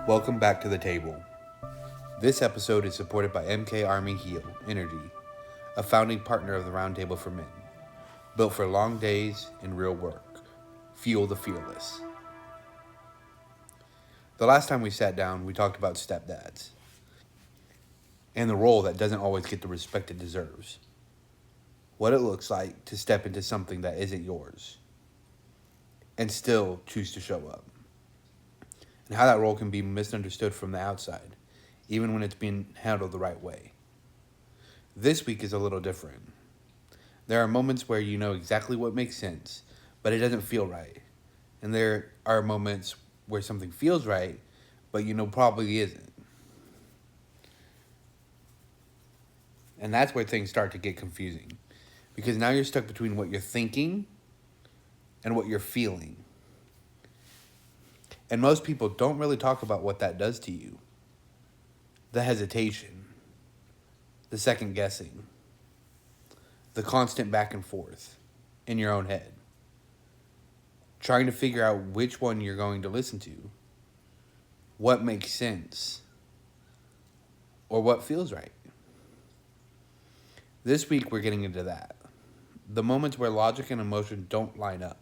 Welcome back to the table. This episode is supported by MK Army Heal Energy, a founding partner of the Roundtable for Men. Built for long days and real work. Fuel the fearless. The last time we sat down, we talked about stepdads and the role that doesn't always get the respect it deserves. What it looks like to step into something that isn't yours and still choose to show up. And how that role can be misunderstood from the outside, even when it's being handled the right way. This week is a little different. There are moments where you know exactly what makes sense, but it doesn't feel right. And there are moments where something feels right, but you know probably isn't. And that's where things start to get confusing. Because now you're stuck between what you're thinking and what you're feeling. And most people don't really talk about what that does to you. The hesitation, the second guessing, the constant back and forth in your own head. Trying to figure out which one you're going to listen to, what makes sense, or what feels right. This week we're getting into that. The moments where logic and emotion don't line up.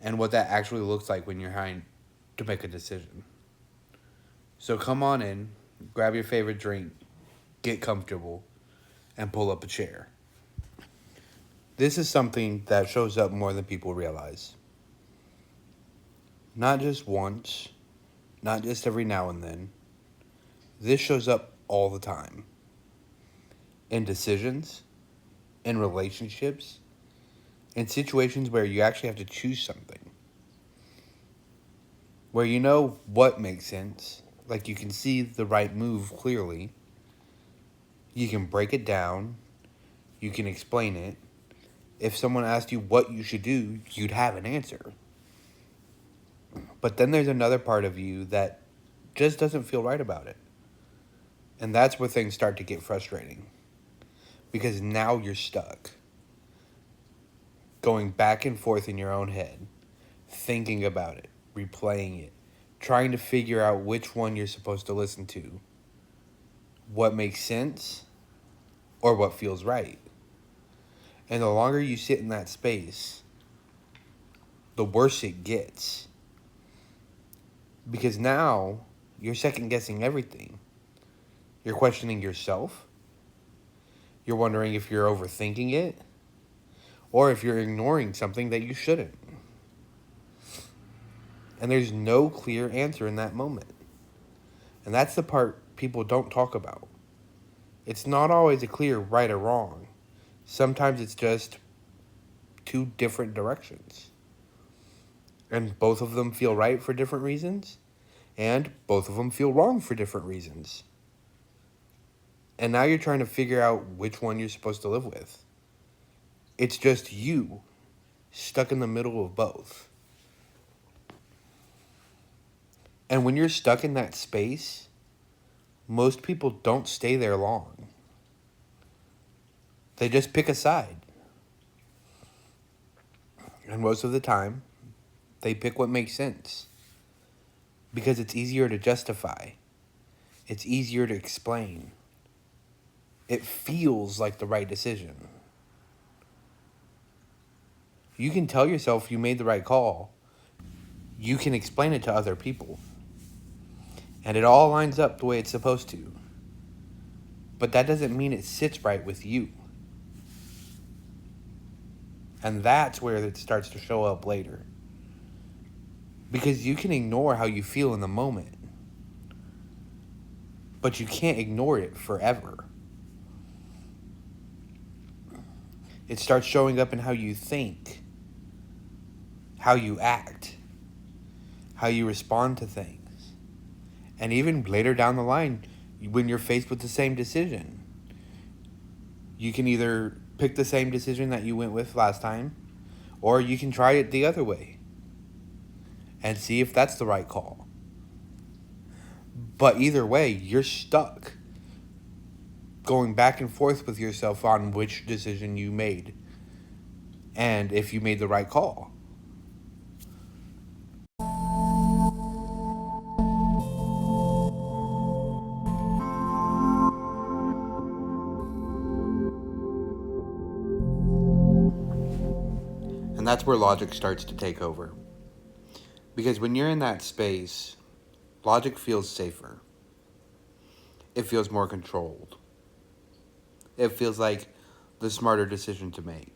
And what that actually looks like when you're trying to make a decision. So come on in, grab your favorite drink, get comfortable, and pull up a chair. This is something that shows up more than people realize. Not just once, not just every now and then. This shows up all the time. In decisions, in relationships, in situations where you actually have to choose something. Where you know what makes sense, like you can see the right move clearly. You can break it down, you can explain it. If someone asked you what you should do, you'd have an answer. But then there's another part of you that just doesn't feel right about it. And that's where things start to get frustrating. Because now you're stuck. Going back and forth in your own head. Thinking about it. Replaying it. Trying to figure out which one you're supposed to listen to. What makes sense. Or what feels right. And the longer you sit in that space, the worse it gets. Because now you're second guessing everything. You're questioning yourself. You're wondering if you're overthinking it. Or if you're ignoring something that you shouldn't. And there's no clear answer in that moment. And that's the part people don't talk about. It's not always a clear right or wrong. Sometimes it's just two different directions. And both of them feel right for different reasons. And both of them feel wrong for different reasons. And now you're trying to figure out which one you're supposed to live with. It's just you, stuck in the middle of both. And when you're stuck in that space, most people don't stay there long. They just pick a side. And most of the time, they pick what makes sense. Because it's easier to justify. It's easier to explain. It feels like the right decision. You can tell yourself you made the right call. You can explain it to other people. And it all lines up the way it's supposed to. But that doesn't mean it sits right with you. And that's where it starts to show up later. Because you can ignore how you feel in the moment. But you can't ignore it forever. It starts showing up in how you think, how you act, how you respond to things. And even later down the line, when you're faced with the same decision, you can either pick the same decision that you went with last time, or you can try it the other way and see if that's the right call. But either way, you're stuck going back and forth with yourself on which decision you made and if you made the right call. And that's where logic starts to take over. Because when you're in that space, logic feels safer. It feels more controlled. It feels like the smarter decision to make.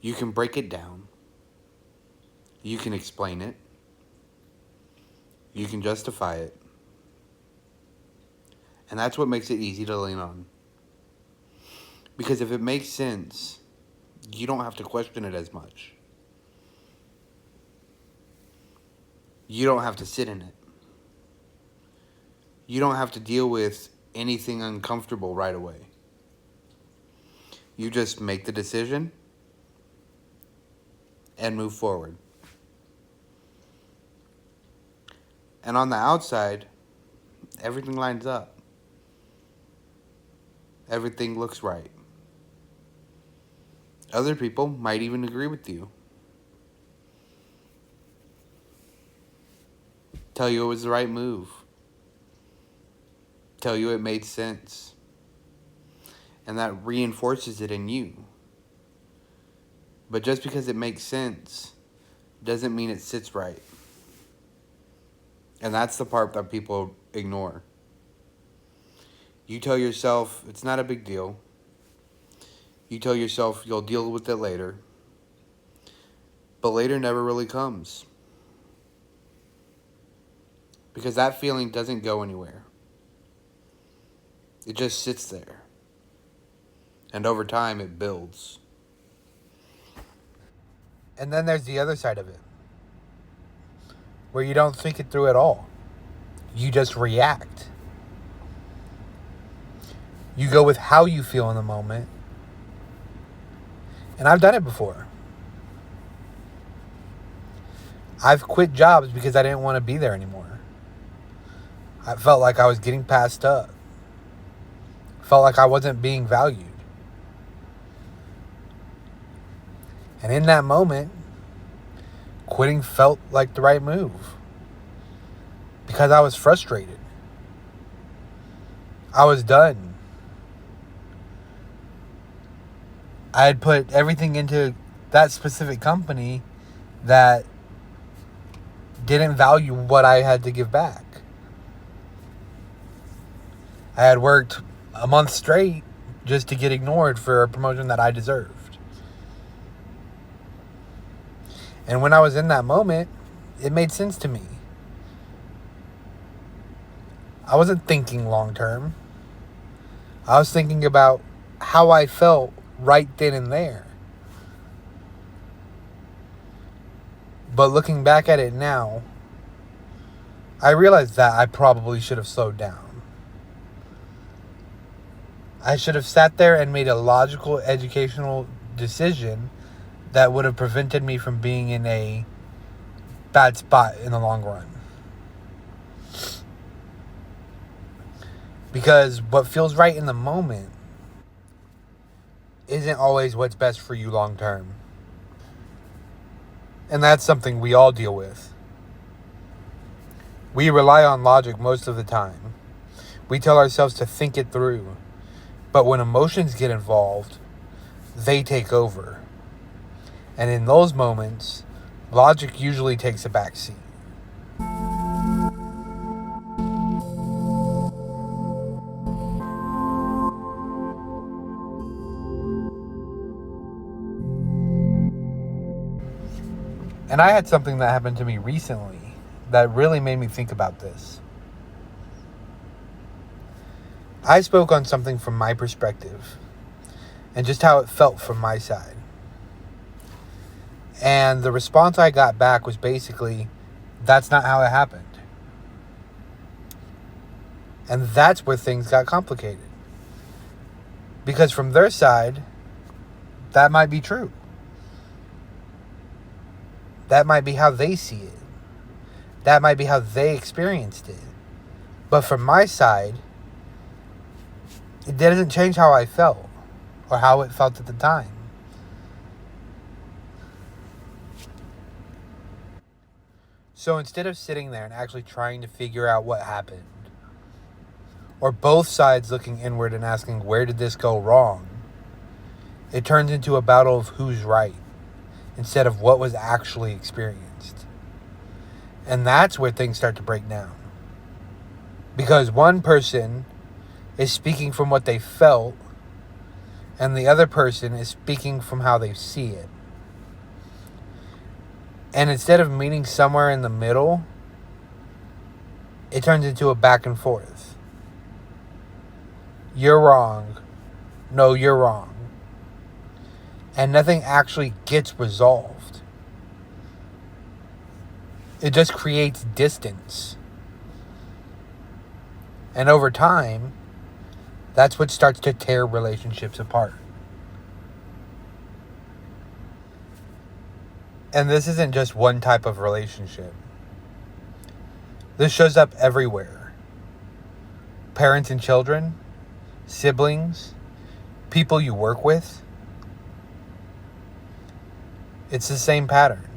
You can break it down. You can explain it. You can justify it. And that's what makes it easy to lean on. Because if it makes sense, you don't have to question it as much. You don't have to sit in it. You don't have to deal with anything uncomfortable right away. You just make the decision and move forward. And on the outside, everything lines up. Everything looks right. Other people might even agree with you. Tell you it was the right move. Tell you it made sense. And that reinforces it in you. But just because it makes sense doesn't mean it sits right. And that's the part that people ignore. You tell yourself it's not a big deal. You tell yourself you'll deal with it later. But later never really comes. Because that feeling doesn't go anywhere. It just sits there. And over time it builds. And then there's the other side of it, where you don't think it through at all. You just react. You go with how you feel in the moment. And I've done it before. I've quit jobs because I didn't want to be there anymore. I felt like I was getting passed up. Felt like I wasn't being valued. And in that moment, quitting felt like the right move. Because I was frustrated. I was done. I had put everything into that specific company that didn't value what I had to give back. I had worked a month straight just to get ignored for a promotion that I deserved. And when I was in that moment, it made sense to me. I wasn't thinking long term. I was thinking about how I felt right then and there. But looking back at it now, I realized that I probably should have slowed down. I should have sat there and made a logical, educational decision that would have prevented me from being in a bad spot in the long run. Because what feels right in the moment isn't always what's best for you long term. And that's something we all deal with. We rely on logic most of the time. We tell ourselves to think it through. But when emotions get involved, they take over. And in those moments, logic usually takes a back seat. And I had something that happened to me recently that really made me think about this. I spoke on something from my perspective and just how it felt from my side. And the response I got back was basically, that's not how it happened. And that's where things got complicated. Because from their side, that might be true. That might be how they see it. That might be how they experienced it. But from my side, it doesn't change how I felt or how it felt at the time. So instead of sitting there and actually trying to figure out what happened, or both sides looking inward and asking, where did this go wrong? It turns into a battle of who's right. instead of what was actually experienced. And that's where things start to break down. Because one person is speaking from what they felt, and the other person is speaking from how they see it. And instead of meeting somewhere in the middle, it turns into a back and forth. You're wrong. No, you're wrong. And nothing actually gets resolved. It just creates distance. And over time, that's what starts to tear relationships apart. And this isn't just one type of relationship. This shows up everywhere. Parents and children, siblings, people you work with. It's the same pattern.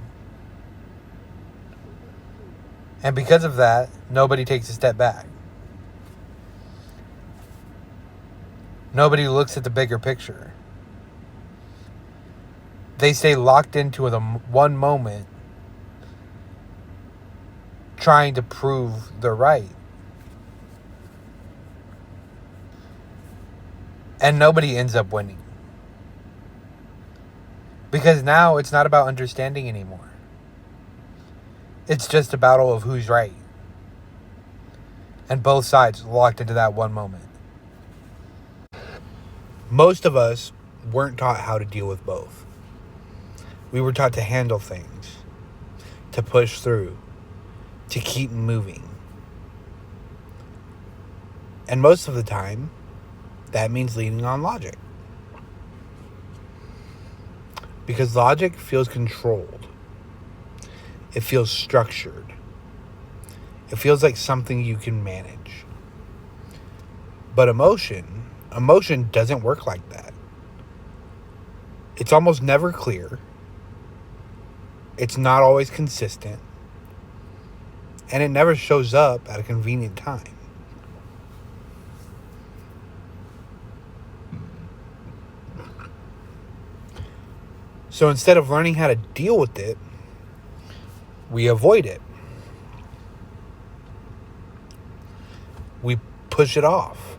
And because of that, nobody takes a step back. Nobody looks at the bigger picture. They stay locked into the one moment, trying to prove they're right. And nobody ends up winning. Because now it's not about understanding anymore. It's just a battle of who's right. And both sides locked into that one moment. Most of us weren't taught how to deal with both. We were taught to handle things, to push through, to keep moving. And most of the time, that means leaning on logic. Because logic feels controlled. It feels structured. It feels like something you can manage. But emotion doesn't work like that. It's almost never clear. It's not always consistent. And it never shows up at a convenient time. So instead of learning how to deal with it, we avoid it. We push it off.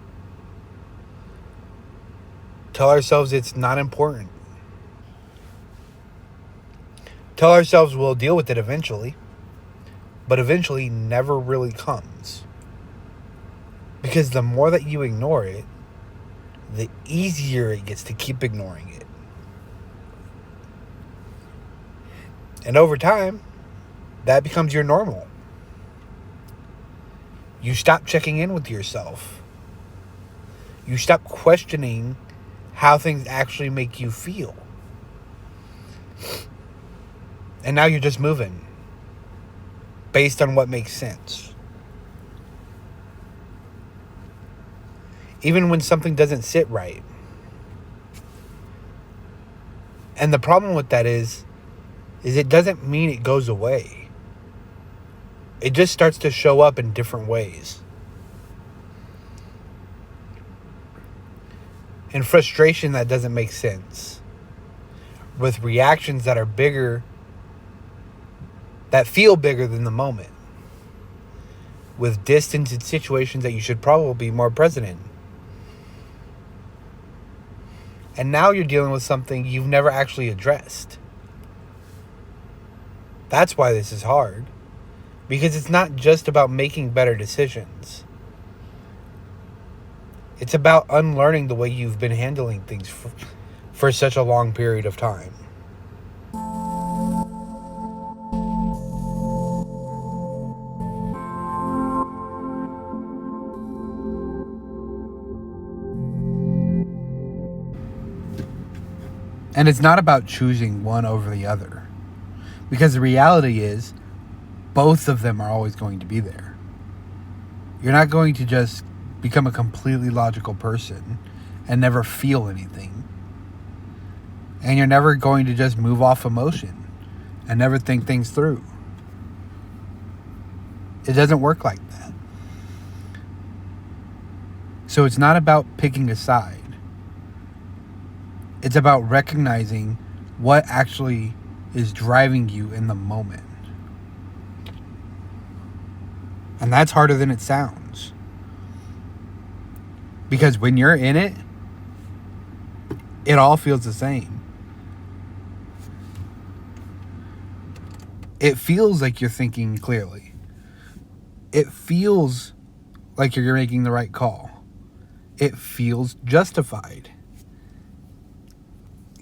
Tell ourselves it's not important. Tell ourselves we'll deal with it eventually. But eventually never really comes. Because the more that you ignore it, the easier it gets to keep ignoring it. And over time, that becomes your normal. You stop checking in with yourself. You stop questioning how things actually make you feel. And now you're just moving based on what makes sense. Even when something doesn't sit right. And the problem with that is it doesn't mean it goes away. It just starts to show up in different ways. And frustration that doesn't make sense. With reactions that are bigger, that feel bigger than the moment. With distance in situations that you should probably be more present in. And now you're dealing with something you've never actually addressed. That's why this is hard. Because it's not just about making better decisions. It's about unlearning the way you've been handling things for such a long period of time. And it's not about choosing one over the other. Because the reality is, both of them are always going to be there. You're not going to just become a completely logical person and never feel anything. And you're never going to just move off emotion and never think things through. It doesn't work like that. So it's not about picking a side. It's about recognizing what actually is driving you in the moment. And that's harder than it sounds. Because when you're in it, it all feels the same. It feels like you're thinking clearly. It feels like you're making the right call. It feels justified.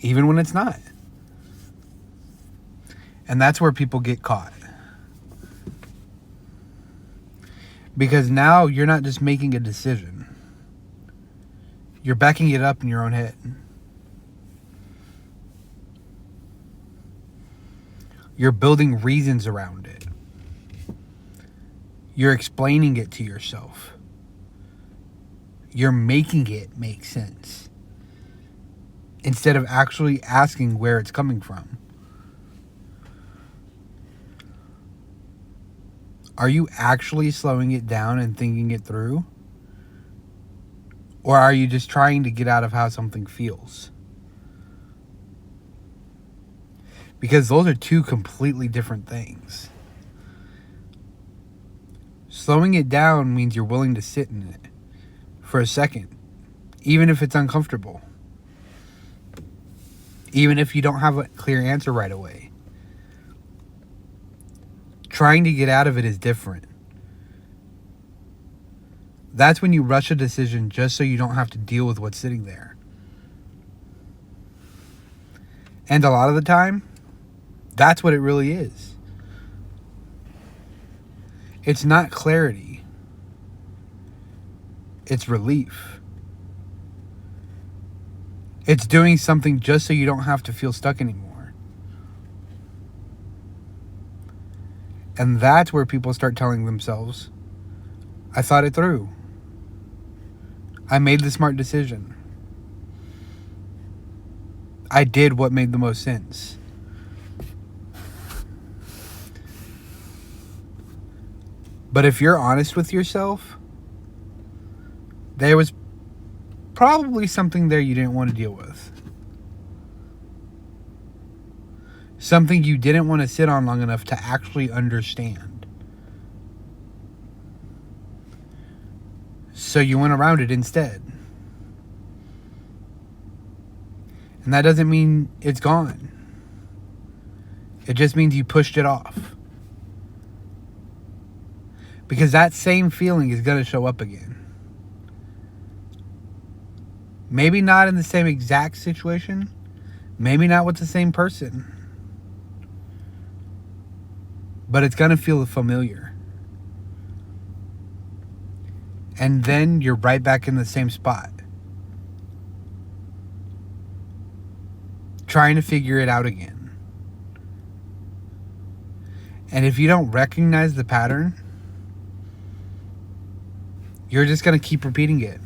Even when it's not. And that's where people get caught. Because now you're not just making a decision. You're backing it up in your own head. You're building reasons around it. You're explaining it to yourself. You're making it make sense. Instead of actually asking where it's coming from. Are you actually slowing it down and thinking it through? Or are you just trying to get out of how something feels? Because those are two completely different things. Slowing it down means you're willing to sit in it for a second, even if it's uncomfortable. Even if you don't have a clear answer right away. Trying to get out of it is different. That's when you rush a decision just so you don't have to deal with what's sitting there. And a lot of the time, that's what it really is. It's not clarity. It's relief. It's doing something just so you don't have to feel stuck anymore. And that's where people start telling themselves, I thought it through. I made the smart decision. I did what made the most sense. But if you're honest with yourself, there was probably something there you didn't want to deal with. Something you didn't want to sit on long enough to actually understand. So you went around it instead. And that doesn't mean it's gone. It just means you pushed it off. Because that same feeling is going to show up again. Maybe not in the same exact situation. Maybe not with the same person. But it's going to feel familiar. And then you're right back in the same spot. Trying to figure it out again. And if you don't recognize the pattern, you're just going to keep repeating it.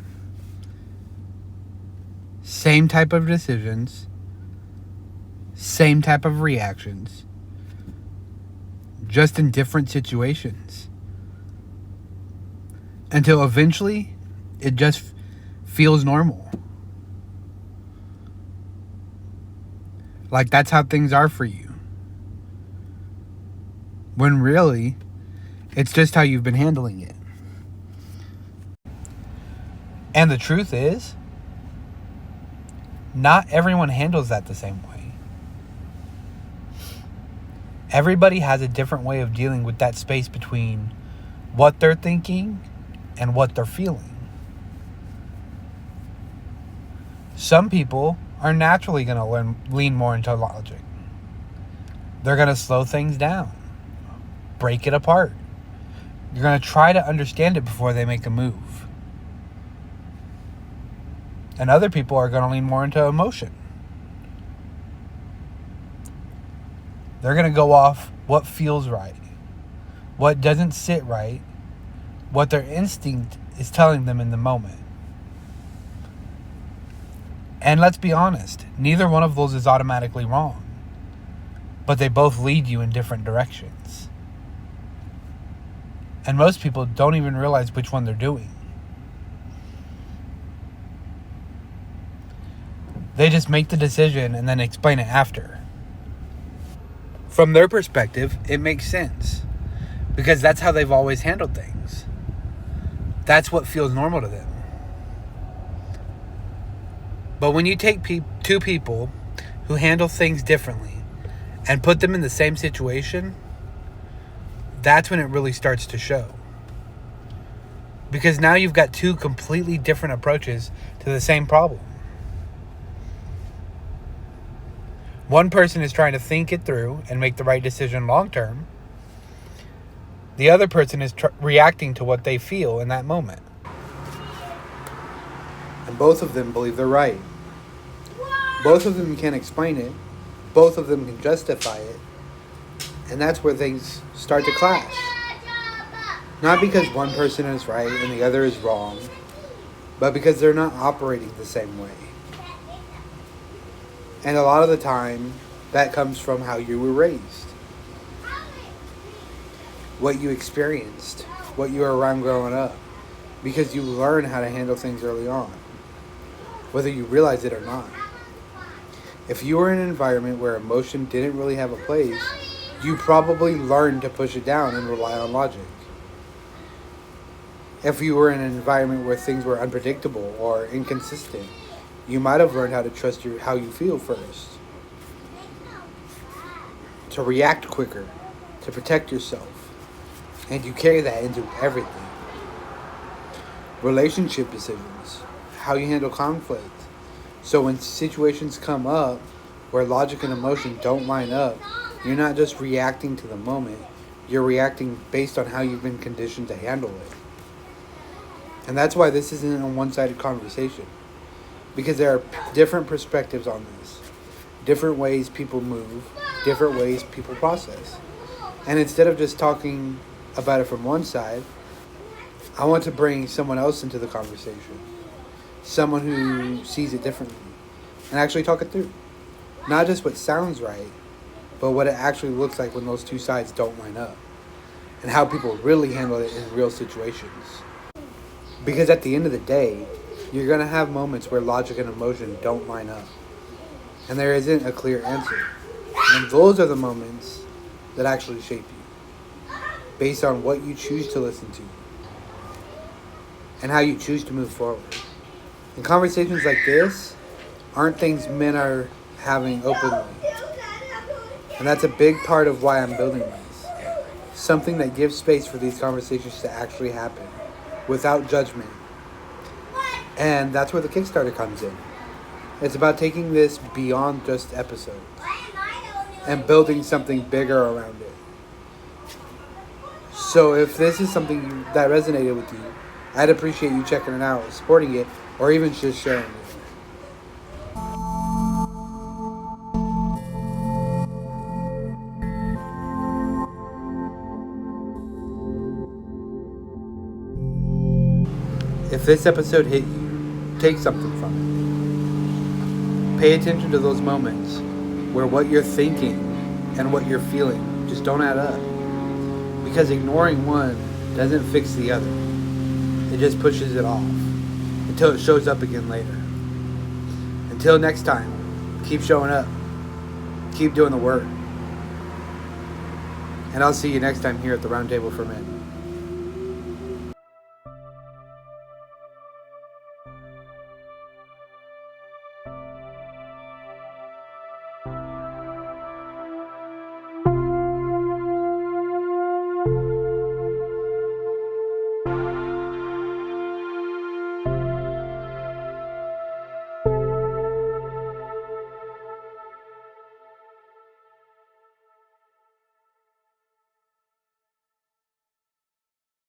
Same type of decisions. Same type of reactions. Just in different situations. Until eventually, it just feels normal. Like that's how things are for you. When really, it's just how you've been handling it. And the truth is, not everyone handles that the same way. Everybody has a different way of dealing with that space between what they're thinking and what they're feeling. Some people are naturally going to lean more into logic. They're going to slow things down, break it apart. You're going to try to understand it before they make a move. And other people are going to lean more into emotion. They're going to go off what feels right, what doesn't sit right, what their instinct is telling them in the moment. And let's be honest, neither one of those is automatically wrong, but they both lead you in different directions. And most people don't even realize which one they're doing. They just make the decision and then explain it after. From their perspective, it makes sense because that's how they've always handled things. That's what feels normal to them. But when you take two people who handle things differently and put them in the same situation, that's when it really starts to show. Because now you've got two completely different approaches to the same problem. One person is trying to think it through and make the right decision long term. The other person is reacting to what they feel in that moment. And both of them believe they're right. Both of them can explain it. Both of them can justify it. And that's where things start to clash. Not because one person is right and the other is wrong, but because they're not operating the same way. And a lot of the time, that comes from how you were raised. What you experienced. What you were around growing up. Because you learn how to handle things early on. Whether you realize it or not. If you were in an environment where emotion didn't really have a place, you probably learned to push it down and rely on logic. If you were in an environment where things were unpredictable or inconsistent, you might have learned how to trust how you feel first. To react quicker, to protect yourself. And you carry that into everything. Relationship decisions, how you handle conflict. So when situations come up where logic and emotion don't line up, you're not just reacting to the moment, you're reacting based on how you've been conditioned to handle it. And that's why this isn't a one-sided conversation. Because there are different perspectives on this. Different ways people move. Different ways people process. And instead of just talking about it from one side, I want to bring someone else into the conversation. Someone who sees it differently. And actually talk it through. Not just what sounds right, but what it actually looks like when those two sides don't line up. And how people really handle it in real situations. Because at the end of the day, you're going to have moments where logic and emotion don't line up. And there isn't a clear answer. And those are the moments that actually shape you. Based on what you choose to listen to. And how you choose to move forward. And conversations like this aren't things men are having openly. And that's a big part of why I'm building this. Something that gives space for these conversations to actually happen. Without judgment. And that's where the Kickstarter comes in. It's about taking this beyond just episodes. And building something bigger around it. So if this is something that resonated with you, I'd appreciate you checking it out, supporting it, or even just sharing it. If this episode hit you, take something from it. Pay attention to those moments where what you're thinking and what you're feeling just don't add up. Because ignoring one doesn't fix the other. It just pushes it off until it shows up again later. Until next time, keep showing up. Keep doing the work. And I'll see you next time here at the Roundtable for Men.